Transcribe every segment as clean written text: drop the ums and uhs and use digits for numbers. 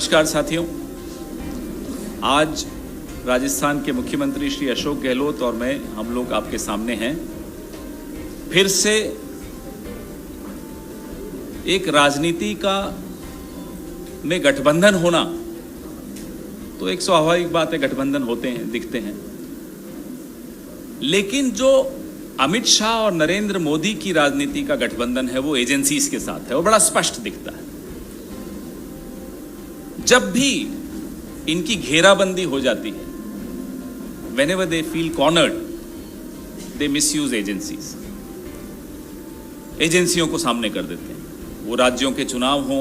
नमस्कार साथियों, आज राजस्थान के मुख्यमंत्री श्री अशोक गहलोत और मैं हम लोग आपके सामने हैं। फिर से एक राजनीति का में गठबंधन होना तो एक स्वाभाविक बात है, गठबंधन होते हैं, दिखते हैं, लेकिन जो अमित शाह और नरेंद्र मोदी की राजनीति का गठबंधन है वो एजेंसीज के साथ है, वो बड़ा स्पष्ट दिखता है। जब भी इनकी घेराबंदी हो जाती है, whenever they feel cornered, they misuse agencies. एजेंसियों को सामने कर देते हैं। वो राज्यों के चुनाव हो,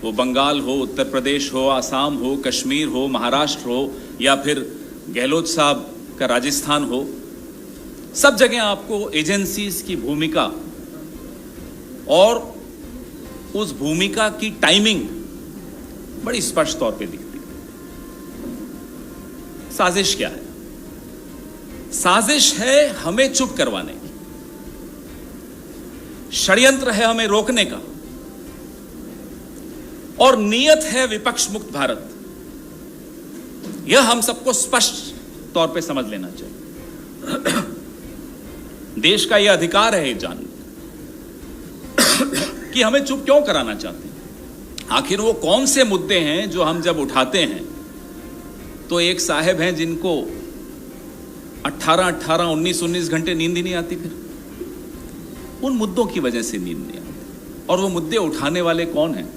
वो बंगाल हो, उत्तर प्रदेश हो, आसाम हो, कश्मीर हो, महाराष्ट्र हो, या फिर गहलोत साहब का राजस्थान हो, सब जगह आपको एजेंसीज की भूमिका और उस भूमिका की टाइमिंग बड़ी स्पष्ट तौर पे दिखती है। साजिश क्या है? साजिश है हमें चुप करवाने की, षड्यंत्र है हमें रोकने का, और नियत है विपक्ष मुक्त भारत। यह हम सबको स्पष्ट तौर पे समझ लेना चाहिए। देश का यह अधिकार है जानने कि हमें चुप क्यों कराना चाहते हैं। आखिर वो कौन से मुद्दे हैं जो हम जब उठाते हैं तो एक साहब हैं जिनको 18-18, 19-19 घंटे नींद ही नहीं आती। फिर उन मुद्दों की वजह से नींद नहीं आती। और वो मुद्दे उठाने वाले कौन हैं?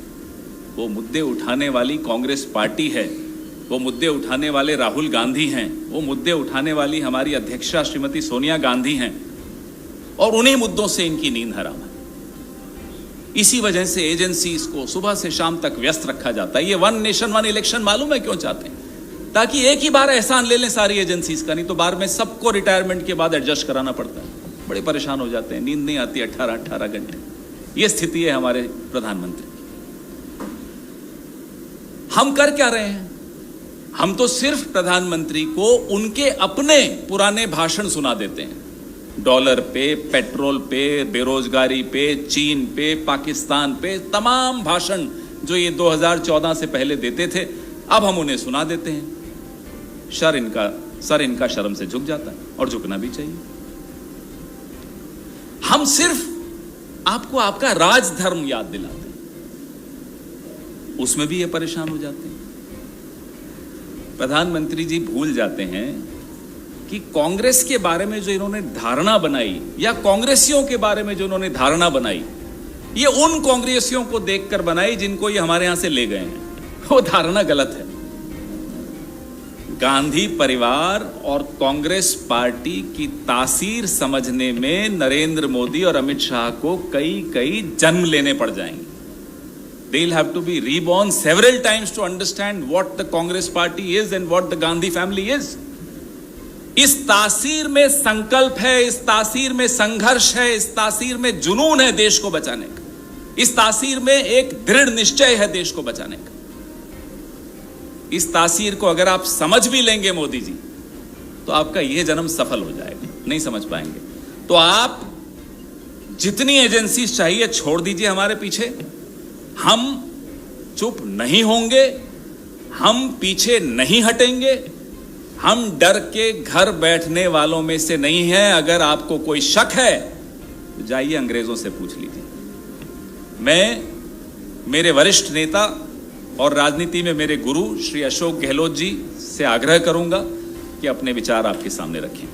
वो मुद्दे उठाने वाली कांग्रेस पार्टी है, वो मुद्दे उठाने वाले राहुल गांधी हैं, वो मुद्दे उठाने वाली हमारी अध्यक्षा श्रीमती सोनिया गांधी हैं, और उन्हीं मुद्दों से इनकी नींद हराम है। इसी वजह से एजेंसीज को सुबह से शाम तक व्यस्त रखा जाता है। ये वन नेशन वन इलेक्शन मालूम है क्यों चाहते हैं? ताकि एक ही बार एहसान ले लें सारी एजेंसीज का, नहीं तो बार में सबको रिटायरमेंट के बाद एडजस्ट कराना पड़ता है। बड़े परेशान हो जाते हैं, नींद नहीं आती 18-18 घंटे। ये स्थिति है हमारे प्रधानमंत्री की। हम कर क्या रहे हैं? हम तो सिर्फ प्रधानमंत्री को उनके अपने पुराने भाषण सुना देते हैं। डॉलर पे, पेट्रोल पे, बेरोजगारी पे, चीन पे, पाकिस्तान पे, तमाम भाषण जो ये 2014 से पहले देते थे, अब हम उन्हें सुना देते हैं। सर इनका शर्म से झुक जाता है, और झुकना भी चाहिए। हम सिर्फ आपको आपका राजधर्म याद दिलाते हैं, उसमें भी ये परेशान हो जाते हैं। प्रधानमंत्री जी भूल जाते हैं कि कांग्रेस के बारे में जो इन्होंने धारणा बनाई, या कांग्रेसियों के बारे में जो इन्होंने धारणा बनाई, ये उन कांग्रेसियों को देखकर बनाई जिनको ये हमारे यहां से ले गए हैं। वो धारणा गलत है। गांधी परिवार और कांग्रेस पार्टी की तासीर समझने में नरेंद्र मोदी और अमित शाह को कई जन्म लेने पड़ जाएंगे। They'll have to be reborn several times to understand what the Congress party is and what the Gandhi family is. इस तासीर में संकल्प है, इस तासीर में संघर्ष है, इस तासीर में जुनून है देश को बचाने का, इस तासीर में एक दृढ़ निश्चय है देश को बचाने का। इस तासीर को अगर आप समझ भी लेंगे मोदी जी, तो आपका यह जन्म सफल हो जाएगा। नहीं समझ पाएंगे तो आप जितनी एजेंसीज चाहिए छोड़ दीजिए हमारे पीछे। हम चुप नहीं होंगे, हम पीछे नहीं हटेंगे, हम डर के घर बैठने वालों में से नहीं हैं। अगर आपको कोई शक है तो जाइए अंग्रेजों से पूछ लीजिए। मैं मेरे वरिष्ठ नेता और राजनीति में मेरे गुरु श्री अशोक गहलोत जी से आग्रह करूंगा कि अपने विचार आपके सामने रखें।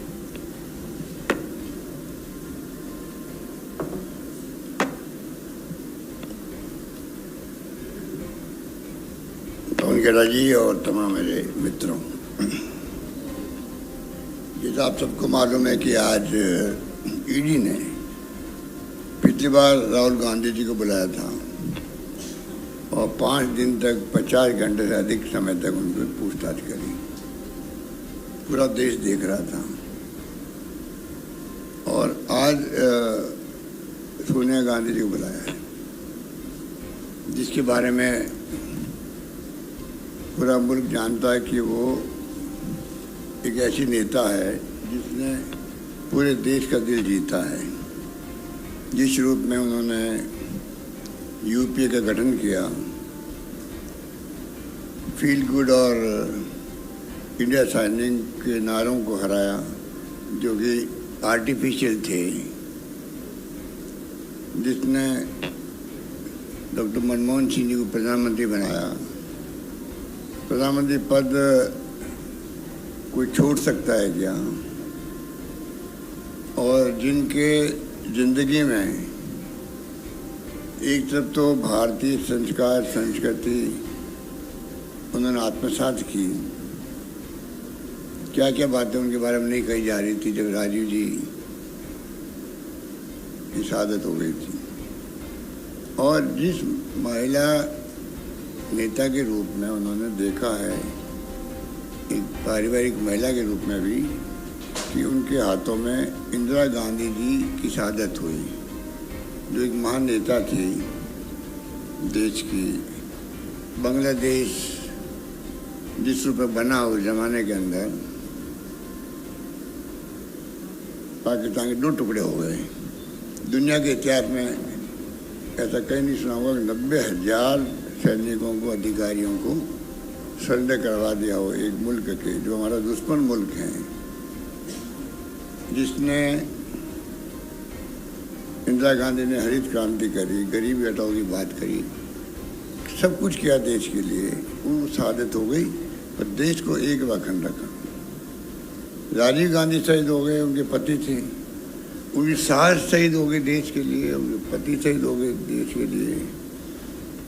पवन खेड़ा जी और तमाम मेरे मित्रों, जैसा आप सबको मालूम है कि आज ईडी ने पिछली बार राहुल गांधी जी को बुलाया था और 5 दिन तक 50 घंटे से अधिक समय तक उनकी पूछताछ करी। पूरा देश देख रहा था। और आज सोनिया गांधी जी को बुलाया है, जिसके बारे में पूरा मुल्क जानता है कि वो एक ऐसी नेता है जिसने पूरे देश का दिल जीता है। जिस रूप में उन्होंने यूपीए का गठन किया फील गुड और इंडिया साइनिंग के नारों को हराया, जो कि आर्टिफिशियल थे, जिसने डॉक्टर मनमोहन सिंह जी को प्रधानमंत्री बनाया। प्रधानमंत्री पद कोई छोड़ सकता है क्या? और जिनके जिंदगी में एक तरफ तो भारतीय संस्कार संस्कृति उन्होंने आत्मसात की, क्या क्या बातें उनके बारे में नहीं कही जा रही थी जब राजीव जी की शहादत हो गई थी। और जिस महिला नेता के रूप में उन्होंने देखा है, एक पारिवारिक महिला के रूप में भी, कि उनके हाथों में इंदिरा गांधी जी की शहादत हुई, जो एक महान नेता थी देश की। बांग्लादेश जिस रूप में बना उस जमाने के अंदर, पाकिस्तान के 2 टुकड़े हो गए। दुनिया के इतिहास में ऐसा कहीं नहीं सुना होगा कि 90,000 सैनिकों को, अधिकारियों को सरेंडर करवा दिया हो एक मुल्क के, जो हमारा दुश्मन मुल्क है, जिसने इंदिरा गांधी ने हरित क्रांति करी, गरीबी हटाओ की बात करी, सब कुछ किया देश के लिए। वो शहादत हो गई, पर देश को एक अखंड रखा। राजीव गांधी शहीद हो गए, उनके पति थे, उनकी सास शहीद हो गई देश के लिए, उनके पति शहीद हो गए देश के लिए।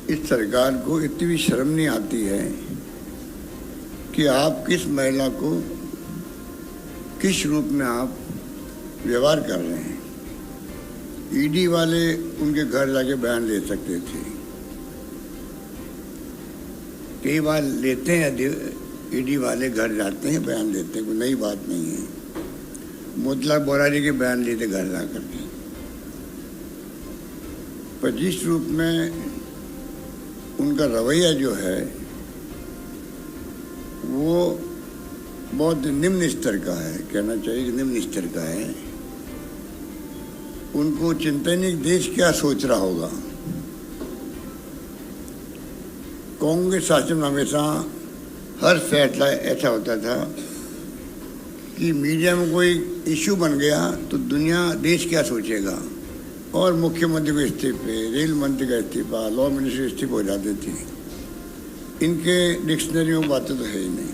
इस सरकार को इतनी भी शर्म नहीं आती है कि आप किस महिला को किस रूप में आप व्यवहार कर रहे हैं। ईडी वाले उनके घर जाके बयान ले सकते थे, कई बार लेते हैं, ईडी वाले घर जाते हैं बयान देते हैं, कोई नई बात नहीं है। मोतीलाल बोरा जी के बयान लेते घर जा करके। पर जिस रूप में उनका रवैया जो है वो बहुत निम्न स्तर का है, कहना चाहिए कि निम्न स्तर का है। उनको चिंता ही नहीं देश क्या सोच रहा होगा। कांग्रेस शासन में हमेशा हर फैसला ऐसा होता था कि मीडिया में कोई इशू बन गया तो दुनिया देश क्या सोचेगा, और मुख्यमंत्री को इस्तीफे, रेल मंत्री का इस्तीफा, लॉ मिनिस्टर इस्तीफे हो जाते थे। इनके डिक्शनरी में बातें तो है ही नहीं।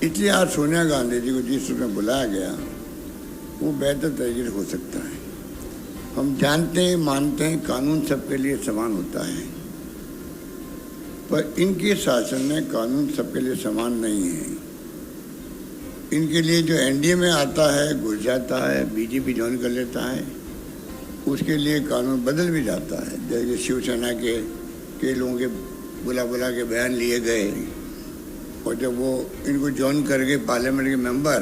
इसलिए आज सोनिया गांधी जी को जिस रूप में बुलाया गया वो बेहतर तरीके से हो सकता है। हम जानते हैं, मानते हैं कानून सबके लिए समान होता है, पर इनके शासन में कानून सबके लिए समान नहीं है। इनके लिए जो एनडीए में आता है, घुस जाता है, बीजेपी ज्वाइन कर लेता है, उसके लिए कानून बदल भी जाता है। जैसे शिवसेना के कई लोगों के बुला के बयान लिए गए, और जब वो इनको ज्वाइन कर गए पार्लियामेंट के मेंबर,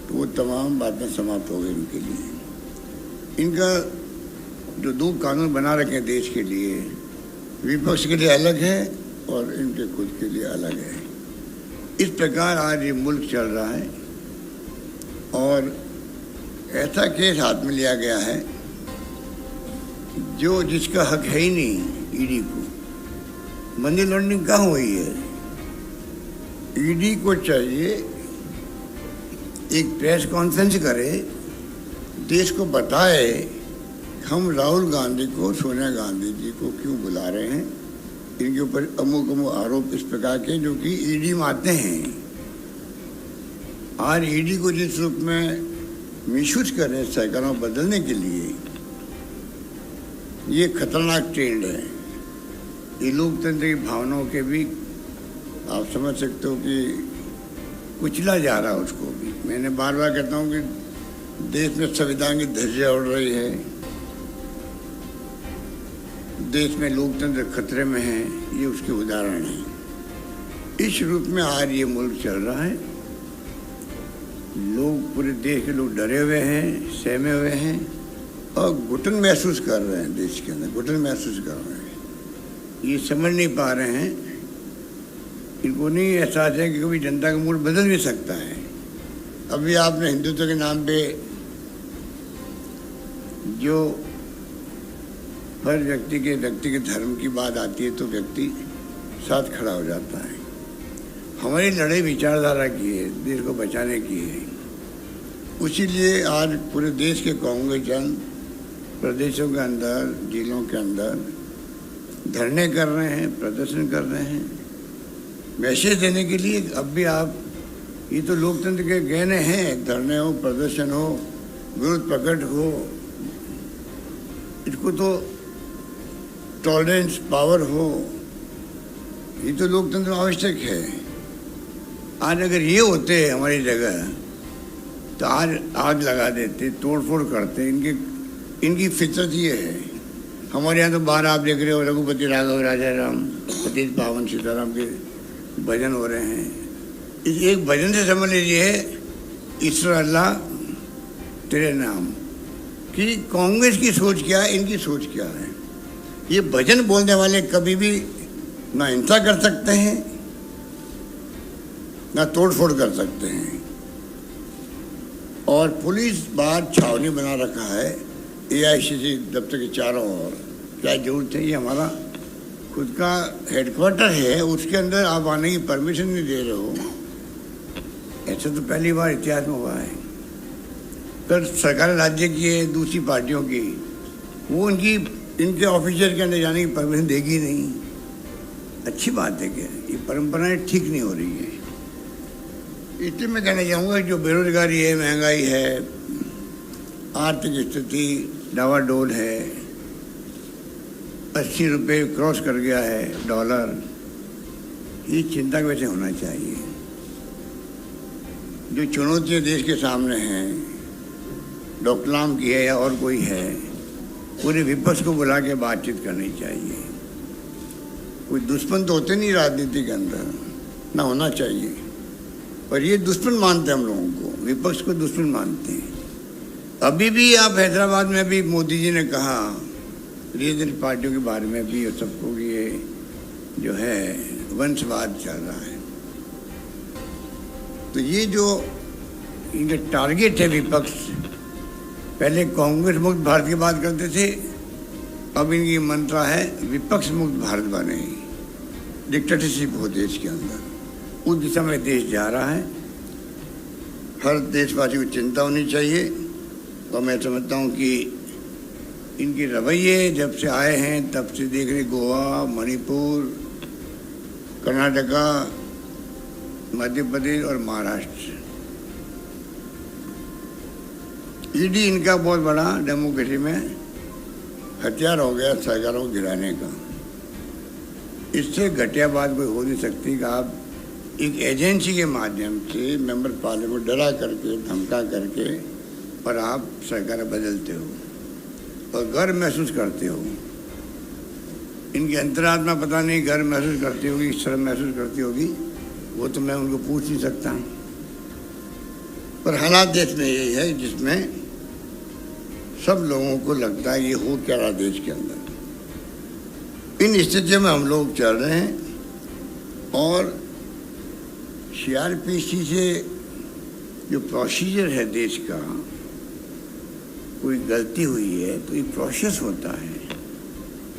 तो वो तमाम बातें समाप्त हो गई इनके लिए। इनका जो 2 कानून बना रखे हैं देश के लिए, विपक्ष के लिए अलग है और इनके खुद के लिए अलग है। इस प्रकार आज ये मुल्क चल रहा है, और ऐसा केस हाथ में लिया गया है जो जिसका हक है ही नहीं। ईडी को मनी लॉन्ड्रिंग कहाँ हुई है? ईडी को चाहिए एक प्रेस कॉन्फ्रेंस करे, देश को बताए हम राहुल गांधी को, सोनिया गांधी जी को क्यों बुला रहे हैं, इनके ऊपर अमुक अमुक आरोप इस प्रकार के जो कि ईडी में आते हैं। आज ईडी को जिस रूप में मिसयूज कर रहे हैं सरकारों को बदलने के लिए, ये खतरनाक ट्रेंड है। ये लोकतंत्र की भावनाओं के भी आप समझ सकते हो कि कुचला जा रहा है उसको भी। मैंने बार बार कहता हूँ कि देश में संविधान की धज्जियां उड़ रही है, देश में लोकतंत्र खतरे में है, ये उसके उदाहरण है। इस रूप में आज ये मुल्क चल रहा है। लोग, पूरे देश के लोग डरे हुए हैं, सहमे हुए हैं और घुटन महसूस कर रहे हैं। देश के अंदर घुटन महसूस कर रहे हैं। ये समझ नहीं पा रहे हैं, इनको नहीं एहसास है कि कभी जनता का मूड बदल भी सकता है। अभी आपने हिंदुत्व के नाम पे जो हर व्यक्ति के धर्म की बात आती है तो व्यक्ति साथ खड़ा हो जाता है। हमारी लड़ाई विचारधारा की है, देश को बचाने की है। इसीलिए आज पूरे देश के कांग्रेस जन प्रदेशों के अंदर, जिलों के अंदर धरने कर रहे हैं, प्रदर्शन कर रहे हैं, मैसेज देने के लिए। अब भी आप, ये तो लोकतंत्र के गहने हैं, धरने हो, प्रदर्शन हो, विरोध प्रकट हो, इसको तो टॉलरेंस पावर हो, ये तो लोकतंत्र में आवश्यक है। आज अगर ये होते हमारी जगह तो आज आग लगा देते, तोड़फोड़ करते। इनकी फितरत ये है। हमारे यहाँ तो बाहर आप देख रहे हो, रघुपति राघव राजा राम, पतित पावन सीताराम के भजन हो रहे हैं। इस एक भजन से समझ लीजिए ईश्वर अल्लाह तेरे नाम कि कांग्रेस की सोच क्या है, इनकी सोच क्या है। ये भजन बोलने वाले कभी भी ना हिंसा कर सकते हैं, ना तोड़फोड़ कर सकते हैं। और पुलिस बाहर छावनी बना रखा है AICC दफ्तर के चारों ओर। क्या जरूरत है? ये हमारा खुद का हेडक्वार्टर है, उसके अंदर आप आने की परमिशन नहीं दे रहे हो। ऐसा तो पहली बार इतिहास में हुआ है। पर सरकार राज्य की है, दूसरी पार्टियों की, वो इनके ऑफिसर के अंदर जाने की परमिशन देगी नहीं। अच्छी बात है क्या? ये परंपराएं ठीक नहीं हो रही है। इसलिए मैं कहना चाहूँगा जो बेरोजगारी है, महंगाई है, आर्थिक स्थिति डावाडोल है, 80 रुपये क्रॉस कर गया है डॉलर, ये चिंता वैसे होना चाहिए। जो चुनौतियाँ देश के सामने हैं, डोकलाम की है या और कोई है, पूरे विपक्ष को बुला के बातचीत करनी चाहिए। कोई दुश्मन तो होते नहीं राजनीति के अंदर, ना होना चाहिए। पर ये दुश्मन मानते हैं हम लोगों को, विपक्ष को दुश्मन मानते हैं। अभी भी आप हैदराबाद में भी मोदी जी ने कहा रीजनल पार्टियों के बारे में भी, और सबको ये जो है वंशवाद चल रहा है। तो ये जो इनका टारगेट है विपक्ष, पहले कांग्रेस मुक्त भारत की बात करते थे, अब इनकी मंत्रा है विपक्ष मुक्त भारत बने, डिक्टेटरशिप हो देश के अंदर। उस दिशा में देश जा रहा है। हर देशवासी को चिंता होनी चाहिए। और मैं समझता हूँ कि इनके रवैये जब से आए हैं तब से देख रहे, गोवा, मणिपुर, कर्नाटका, मध्य प्रदेश और महाराष्ट्र, ईडी इनका बहुत बड़ा डेमोक्रेसी में हथियार हो गया सरकारों को गिराने का। इससे घटिया बात कोई हो नहीं सकती कि आप एक एजेंसी के माध्यम से मेंबर पार्लियामेंट को डरा करके, धमका करके, और आप सरकार बदलते हो और गर्व महसूस करते हो। इनकी अंतरात्मा पता नहीं गर्व महसूस करती होगी, शर्म महसूस करती होगी, वो तो मैं उनको पूछ नहीं सकता। पर हालात देश में यही है जिसमें सब लोगों को लगता है ये हो क्या रहा देश के अंदर। इन स्थितियों में हम लोग चल रहे हैं। और CRPC से जो प्रोसीजर है देश का, कोई गलती हुई है तो एक प्रोसेस होता है,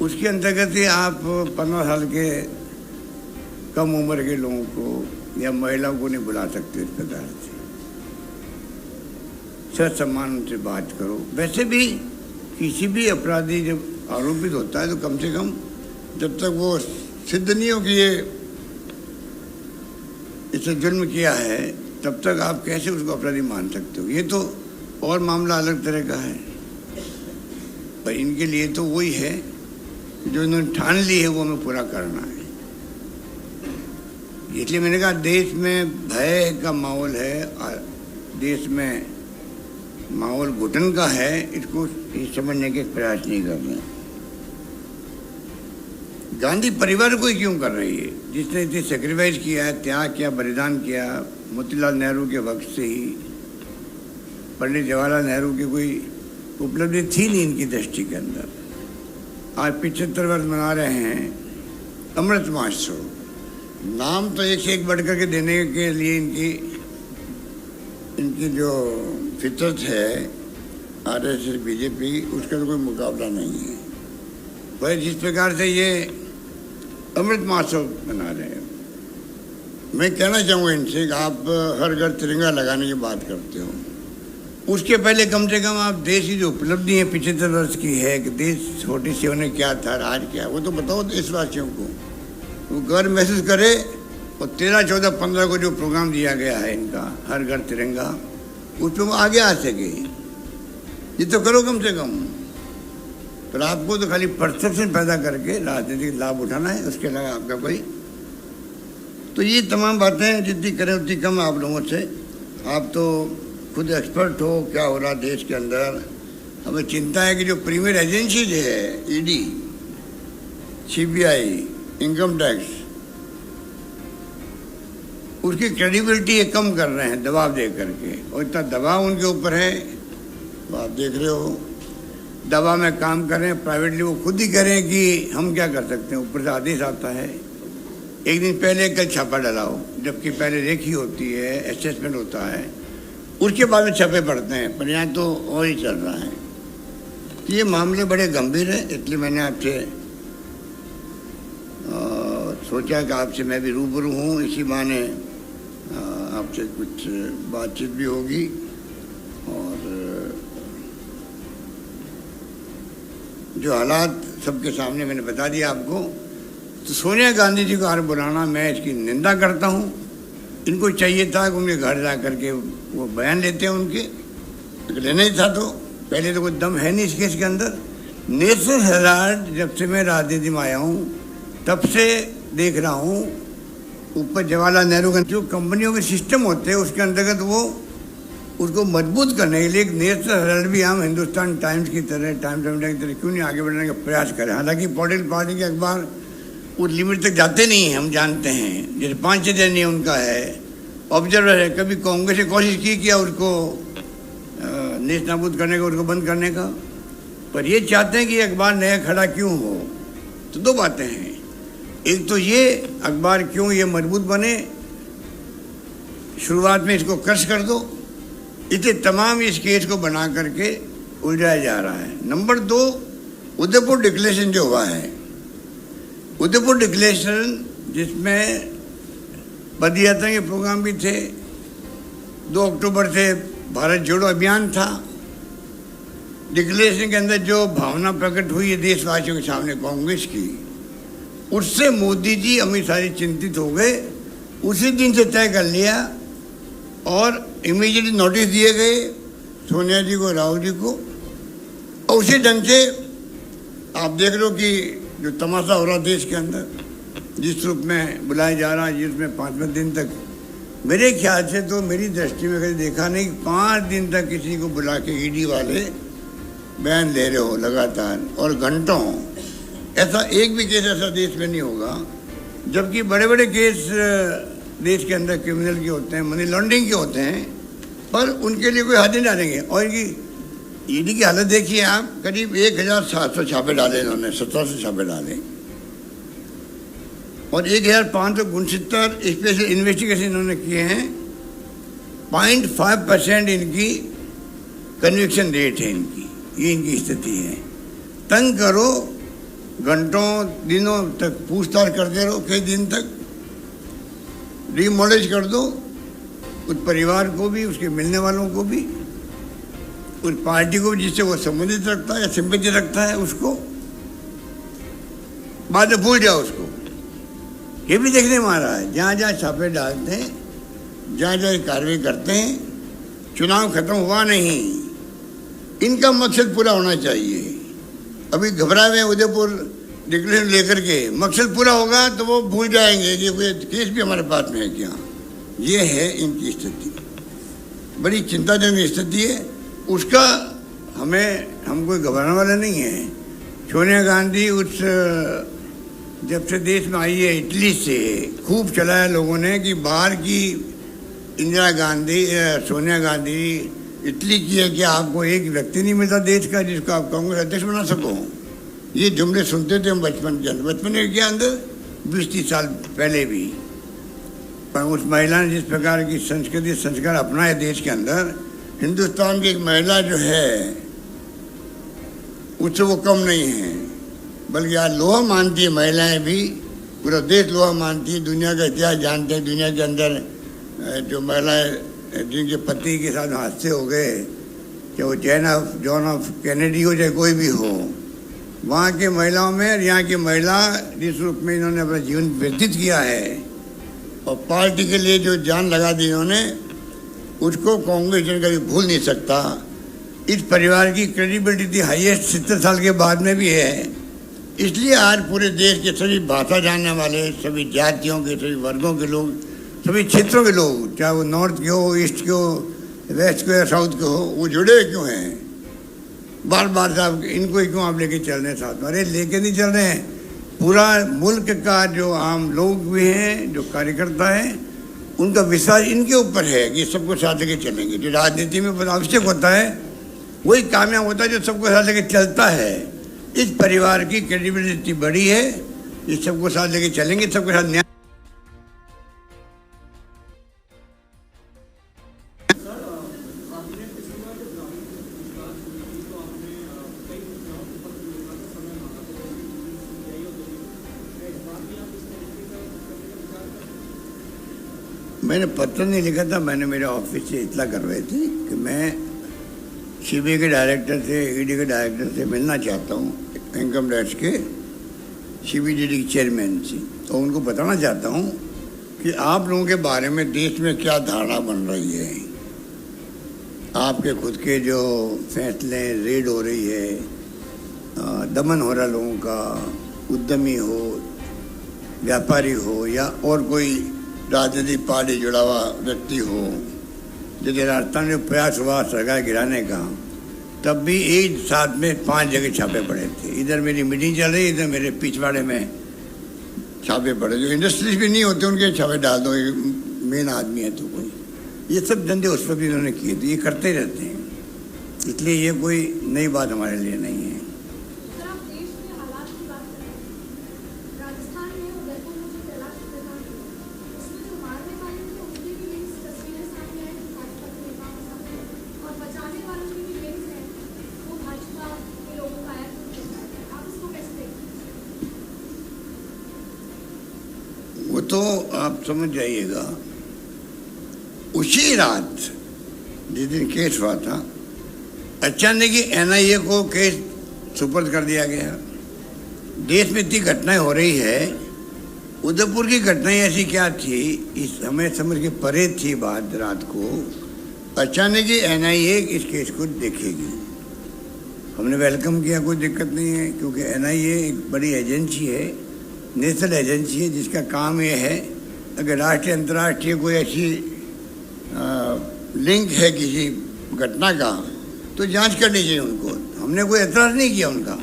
उसके अंतर्गत ही आप 15 साल के कम उम्र के लोगों को या महिलाओं को नहीं बुला सकते इस प्रकार से। सच सम्मान उनसे बात करो। वैसे भी किसी भी अपराधी जब आरोपित होता है तो कम से कम जब तक वो सिद्ध नहीं हो कि ये इसे जुल्म किया है, तब तक आप कैसे उसको अपराधी मान सकते हो? ये तो और मामला अलग तरह का है। पर इनके लिए तो वही है जो इन्होंने ठान ली है, वो हमें पूरा करना है। इसलिए मैंने कहा देश में भय का माहौल है, देश में माहौल घुटन का है, इसको समझने के प्रयास नहीं कर रहे। गांधी परिवार को ही क्यों कर रही है, जिसने इतने सेक्रीफाइस किया है, त्याग किया, बलिदान किया। मोतीलाल नेहरू के वक्त से ही पंडित जवाहरलाल नेहरू की कोई उपलब्धि थी नहीं इनकी दृष्टि के अंदर। आज 75 वर्ष मना रहे हैं अमृत महोत्सव। नाम तो एक से एक बढ़ करके देने के लिए इनकी जो फितरत है RSS BJP, उसका तो कोई मुकाबला नहीं है। वह जिस प्रकार से ये अमृत महोत्सव मना रहे हैं। मैं कहना चाहूँगा इनसे कि आप हर घर तिरंगा लगाने की बात करते हो, उसके पहले कम से कम आप देश की जो उपलब्धि है 75 वर्ष की है कि देश 47 में क्या था, आज क्या, वो तो बताओ देशवासियों को, वो गर्व महसूस करे। और 13, 14, 15 को जो प्रोग्राम दिया गया है इनका हर घर तिरंगा, उस पर वो आगे आ सके, ये तो करो कम से कम। पर आपको तो खाली परसेप्शन पैदा करके राजनीतिक लाभ उठाना है, उसके अलावा आपका कोई। तो ये तमाम बातें जितनी करें उतनी कम आप लोगों से। आप तो खुद एक्सपर्ट हो क्या हो रहा देश के अंदर। हमें चिंता है कि जो प्रीमियर एजेंसीज है, ईडी, सीबीआई, इनकम टैक्स, उसकी क्रेडिबिलिटी ये कम कर रहे हैं दबाव दे करके, और इतना दबाव उनके ऊपर है, तो आप देख रहे हो दबाव में काम कर रहे हैं। प्राइवेटली वो खुद ही करें कि हम क्या कर सकते हैं, ऊपर से आदेश आता है। एक दिन पहले कल छापा डलाओ, जबकि पहले रेखी होती है, असेसमेंट होता है, उसके बाद में छापे पड़ते हैं, पर यहाँ तो और ही चल रहा है। तो ये मामले बड़े गंभीर हैं, इसलिए मैंने आपसे सोचा कि आपसे मैं भी रूबरू हूँ, इसी बहाने आपसे कुछ बातचीत भी होगी। और जो हालात सबके सामने मैंने बता दिया आपको। तो सोनिया गांधी जी को आज बुलाना, मैं इसकी निंदा करता हूँ। इनको चाहिए था कि उनके घर जा करके वो बयान लेते हैं उनके, लेना ही था। तो पहले तो कोई दम है नहीं इस केस के अंदर। नेशनल हेराल्ड जब से मैं राजनीति में आया हूँ तब से देख रहा हूँ, ऊपर जवाहरलाल नेहरू का जो कंपनियों के सिस्टम होते हैं उसके अंतर्गत वो उसको मजबूत करने के लिए एक नेशनल हेराल्ड भी हम हिंदुस्तान टाइम्स की तरह, टाइम्स ऑफ इंडिया की तरह क्यों नहीं आगे बढ़ने का प्रयास करें। हालांकि पॉलिटिकल पार्टी के अखबार उस लिमिट तक जाते नहीं हैं, हम जानते हैं। जैसे 5-6 दिन नहीं उनका है, ऑब्जर्वर है। कभी कांग्रेस ने कोशिश की क्या उसको नेस्तनाबूद करने का, उसको बंद करने का, पर ये चाहते हैं कि अखबार नया खड़ा क्यों हो। तो दो बातें हैं, एक तो ये अखबार क्यों ये मजबूत बने, शुरुआत में इसको क्रश कर दो, इतने तमाम इस केस को बना करके उलझाया जा रहा है। नंबर 2, उदयपुर डिक्लेरेशन जो हुआ है, उदयपुर डिक्लेरेशन जिसमें पदयात्रा के प्रोग्राम भी थे, 2 अक्टूबर से भारत जोड़ो अभियान था। डिक्लेरेशन के अंदर जो भावना प्रकट हुई है देशवासियों के सामने कांग्रेस की, उससे मोदी जी अमित शाह जी चिंतित हो गए। उसी दिन से तय कर लिया और इमीडिएटली नोटिस दिए गए सोनिया जी को, राहुल जी को। और उसी ढंग से आप देख लो कि जो तमाशा हो रहा देश के अंदर, जिस रूप में बुलाया जा रहा है, जिसमें 5वें दिन तक, मेरे ख्याल से तो मेरी दृष्टि में कभी देखा नहीं 5 दिन तक किसी को बुला के ईडी वाले बयान ले रहे हो लगातार और घंटों। ऐसा एक भी केस ऐसा देश में नहीं होगा, जबकि बड़े बड़े केस देश के अंदर क्रिमिनल के होते हैं, मनी लॉन्ड्रिंग के होते हैं, पर उनके लिए कोई हाथ नहीं डालेंगे। और इनकी ईडी की हालत देखिए आप, करीब 1700 छापे डाले इन्होंने, 1700 छापे डाले, और 1569 स्पेशल इन्वेस्टिगेशन इन्होंने किए हैं। 0.5% इनकी कन्विक्शन रेट है इनकी, ये इनकी स्थिति है। तंग करो, घंटों दिनों तक पूछताछ करते रहो, कई दिन तक डिमोलिश कर दो उस परिवार को भी, उसके मिलने वालों को भी, उस पार्टी को भी जिससे वो संबंधित रखता है या सिंपैथी रखता है उसको, बाद में भूल जाओ उसको। ये भी देखने में आ रहा है, जहाँ जहाँ छापे डालते हैं, जहाँ जहाँ कार्रवाई करते हैं, चुनाव खत्म हुआ नहीं, इनका मकसद पूरा होना चाहिए। अभी घबराए हुए उदयपुर डिक्लेरेशन लेकर के, मकसद पूरा होगा तो वो भूल जाएंगे कि कोई केस भी हमारे पास में है क्या। ये है इनकी स्थिति, बड़ी चिंताजनक स्थिति है। उसका हम कोई घबराने वाला नहीं है। सोनिया गांधी उस जब से देश में आई है इटली से, खूब चलाया लोगों ने कि बाहर की इंदिरा गांधी, सोनिया गांधी इटली की है कि आपको एक व्यक्ति नहीं मिलता देश का जिसको आप कांग्रेस अध्यक्ष बना सको। ये जुमले सुनते थे हम बचपन के अंदर 20-30 साल पहले भी। पर उस महिला ने जिस प्रकार की संस्कृति संस्कार अपनाए देश के अंदर, हिंदुस्तान की एक महिला जो है उससे वो कम नहीं है, बल्कि आज लोहा मानती है महिलाएं भी पूरा देश लोहा मानती है, दुनिया का इतिहास जानते हैं। दुनिया के अंदर जो महिलाएं जिनके पति के साथ हादसे हो गए, चाहे वो जॉन ऑफ कैनेडी हो चाहे कोई भी हो, वहाँ के महिलाओं में और यहाँ की महिला जिस रूप में इन्होंने अपना जीवन व्यतीत किया है और पार्टी के लिए जो जान लगा दी इन्होंने, उसको कांग्रेस जन कभी भूल नहीं सकता। इस परिवार की क्रेडिबिलिटी हाईएस्ट 70 साल के बाद में भी है। इसलिए आज पूरे देश के सभी भाषा जानने वाले, सभी जातियों के, सभी वर्गों के लोग, सभी क्षेत्रों के लोग, चाहे वो नॉर्थ के हो, ईस्ट के हो, वेस्ट के हो या साउथ के हो, वो जुड़े क्यों हैं? बार बार साहब इनको क्यों आप लेके चल रहे हैं साथ में? अरे लेके नहीं चल रहे हैं, पूरा मुल्क का जो आम लोग भी हैं, जो कार्यकर्ता हैं, उनका विश्वास इनके ऊपर है कि सबको साथ लेके चलेंगे। जो राजनीति में आवश्यक होता है वही कामयाब होता है जो सबको साथ लेके चलता है। इस परिवार की क्रेडिबिलिटी बड़ी है, ये सबको साथ लेके चलेंगे, सबके साथ न्याय। मैंने पत्र नहीं लिखा था, मैंने मेरे ऑफिस से इतला करवाई थी कि मैं सीबीआई के डायरेक्टर से, ईडी के डायरेक्टर से मिलना चाहता हूँ, इनकम टैक्स के सीबीडीटी के चेयरमैन से, तो उनको बताना चाहता हूँ कि आप लोगों के बारे में देश में क्या धारणा बन रही है। आपके खुद के जो फैसले, रेड हो रही है, दमन हो रहा लोगों का, उद्यमी हो, व्यापारी हो या और कोई राजनीतिक पार्टी जुड़ा हुआ व्यक्ति हो, जैसे राजस्थान में प्रयास हुआ सरकार गिराने का, तब भी एक साथ में 5 जगह छापे पड़े थे। इधर मेरी मीटिंग चल रही, इधर मेरे पिछवाड़े में छापे पड़े। जो इंडस्ट्रीज भी नहीं होते उनके छापे डाल दो, मेन आदमी है तो कोई, ये सब धंधे उस पर भी उन्होंने किए थे, ये करते रहते हैं। इसलिए ये कोई नई बात हमारे लिए नहीं है। वो तो आप समझ जाइएगा, उसी रात जिस दिन केस हुआ था, अचानक ही एनआईए को केस सुपुर्द कर दिया गया। देश में इतनी घटनाएं हो रही है, उदयपुर की घटनाएं ऐसी क्या थी, इस हमें समझ के परे थी बात। रात को अचानक ही एनआईए इस केस को देखेगी। हमने वेलकम किया, कोई दिक्कत नहीं है, क्योंकि एनआईए एक बड़ी एजेंसी है, नेशनल एजेंसी है, जिसका काम ये है अगर राष्ट्रीय अंतर्राष्ट्रीय कोई ऐसी लिंक है किसी घटना का तो जांच करनी चाहिए उनको। हमने कोई एतराज़ नहीं किया उनका,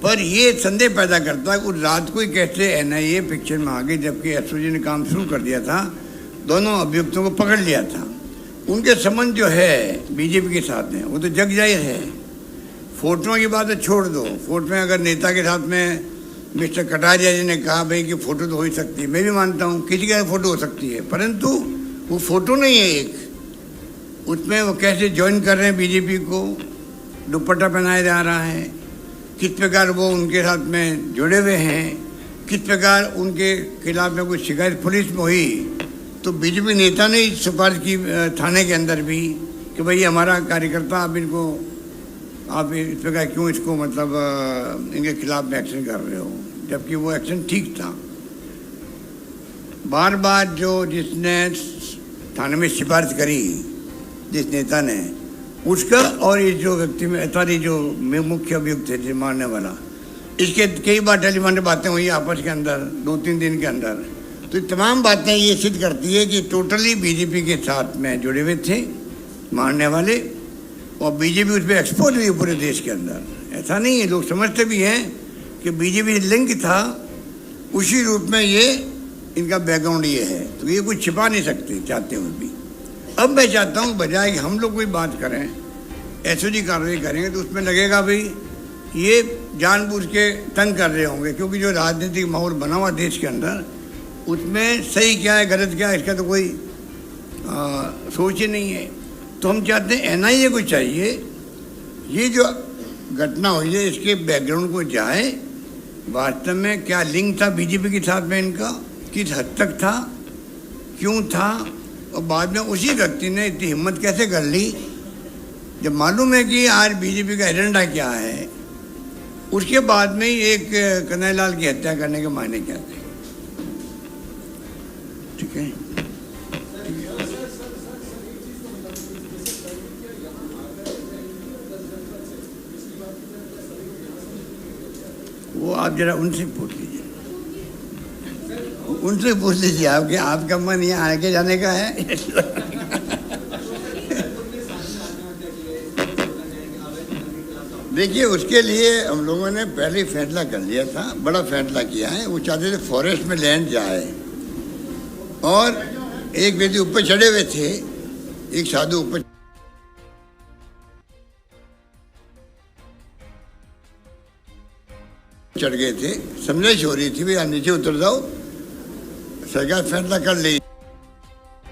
पर ये संदेह पैदा करता है कि रात को ही कैसे एनआईए पिक्चर में आ गई, जबकि एसओजी ने काम शुरू कर दिया था, दोनों अभियुक्तों को पकड़ लिया था। उनके संबंध जो है बीजेपी के साथ में वो तो जग जाहिर है। फोटों की बात छोड़ दो, फोटो में अगर नेता के साथ में मिस्टर कटारिया जी ने कहा भाई कि फ़ोटो तो हो ही सकती है, मैं भी मानता हूँ किसी का फ़ोटो हो सकती है, परंतु वो फ़ोटो नहीं है एक, उसमें वो कैसे ज्वाइन कर रहे हैं बीजेपी को, दुपट्टा पहनाया जा रहा है, किस प्रकार वो उनके साथ में जुड़े हुए हैं, किस प्रकार उनके खिलाफ में कोई शिकायत पुलिस में हुई तो बीजेपी नेता ने सिफारिश की थाने के अंदर भी कि भाई हमारा कार्यकर्ता, आप इस प्रकार क्यों इसको मतलब इनके खिलाफ में एक्शन कर रहे हो, जबकि वो एक्शन ठीक था। बार बार जो जिसने थाने में सिफारिश करी, जिस नेता ने, उसका और ये जो व्यक्ति में सारी जो मुख्य अभियुक्त थे मारने वाला, इसके कई बार टेलीफोन पे बातें हुई आपस के अंदर 2-3 दिन के अंदर। तो तमाम बातें ये सिद्ध करती है कि टोटली बीजेपी के साथ में जुड़े हुए थे मारने वाले, और बीजेपी उस पर एक्सपोज हुई पूरे देश के अंदर। ऐसा नहीं है, लोग समझते भी हैं कि बीजेपी लिंक था, उसी रूप में ये इनका बैकग्राउंड ये है, तो ये कुछ छिपा नहीं सकते चाहते हुए भी। अब मैं चाहता हूँ बजाय कि हम लोग कोई बात करें, एसओजी कार्रवाई करेंगे तो उसमें लगेगा भाई ये जानबूझ के तंग कर रहे होंगे, क्योंकि जो राजनीतिक माहौल बना हुआ देश के अंदर, उसमें सही क्या है गलत क्या है इसका तो कोई सोच ही नहीं है। तो हम चाहते हैं एनआईए को चाहिए ये जो घटना हुई है इसके बैकग्राउंड को जाए, वास्तव में क्या लिंक था बीजेपी के साथ में इनका, किस हद तक था, क्यों था, और बाद में उसी व्यक्ति ने इतनी हिम्मत कैसे कर ली जब मालूम है कि आज बीजेपी का एजेंडा क्या है, उसके बाद में ही एक कन्हैयालाल की हत्या करने के मायने क्या थे। ठीक है, वो आप जरा उनसे पूछ लीजिए, उनसे पूछ लीजिए आप कि आपका मन यहाँ आके जाने का है। देखिए, उसके लिए हम लोगों ने पहले फैसला कर लिया था, बड़ा फैसला किया है। वो चाहते थे फॉरेस्ट में लैंड जाए, और एक व्यक्ति ऊपर चढ़े हुए थे, एक साधु ऊपर चढ़ गए थे, समझाइश हो रही थी भाई आप नीचे उतर जाओ, सरकार फैसला कर ली।